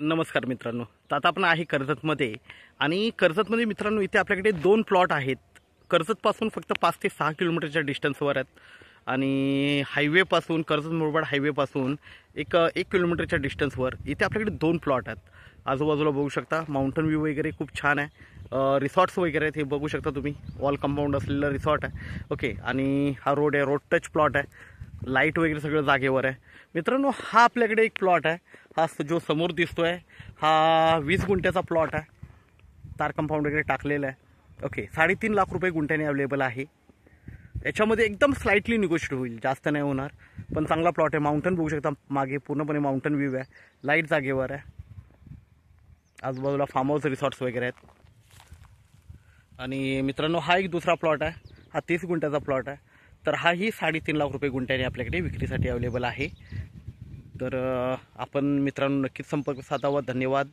नमस्कार मित्रांनो, तर आता आपण आहे कर्जतमध्ये आणि कर्जतमध्ये मित्रांनो इथे आपल्याकडे 2 प्लॉट आहेत. कर्जतपासून फक्त 5 ते 6 किलोमीटरच्या डिस्टन्सवर आहेत आणि हायवेपासून कर्जत मुरबाड हायवेपासून एक किलोमीटरच्या डिस्टन्सवर इथे आपल्याकडे 2 प्लॉट आहेत. आजूबाजूला बघू शकता माउंटन व्ह्यू वगैरे खूप छान आहे. रिसॉर्ट्स वगैरे आहेत, हे बघू शकता तुम्ही. वॉल कंपाऊंड असलेला रिसॉर्ट आहे. ओके, आणि हा रोड आहे, रोड टच प्लॉट आहे. लाईट वगैरे सगळं जागेवर आहे. मित्रांनो हा आपल्याकडे एक प्लॉट आहे. हा जो समोर दिसतोय हा 20 गुंठ्याचा प्लॉट आहे. तार कंपाऊंड वगैरे टाकलेलं आहे. ओके, 3.5 लाख रुपये गुंठ्याने अवेलेबल आहे. याच्यामध्ये एकदम स्लाइटली निगोशिएट होईल, जास्त नाही होणार, पण चांगला प्लॉट आहे. माउंटन बघू शकता, मागे पूर्णपणे माउंटन व्ह्यू आहे. लाईट जागेवर आहे. आजूबाजूला फार्म हाऊस रिसॉर्ट्स वगैरे आहेत. आणि मित्रांनो हा एक दुसरा प्लॉट आहे. हा 30 गुंठ्याचा प्लॉट आहे. तर हाही 3.5 लाख रुपये गुंठ्याने आपल्याकडे विक्रीसाठी अवेलेबल आहे. तर आपण मित्रांनो नक्कीच संपर्क साधावा. धन्यवाद.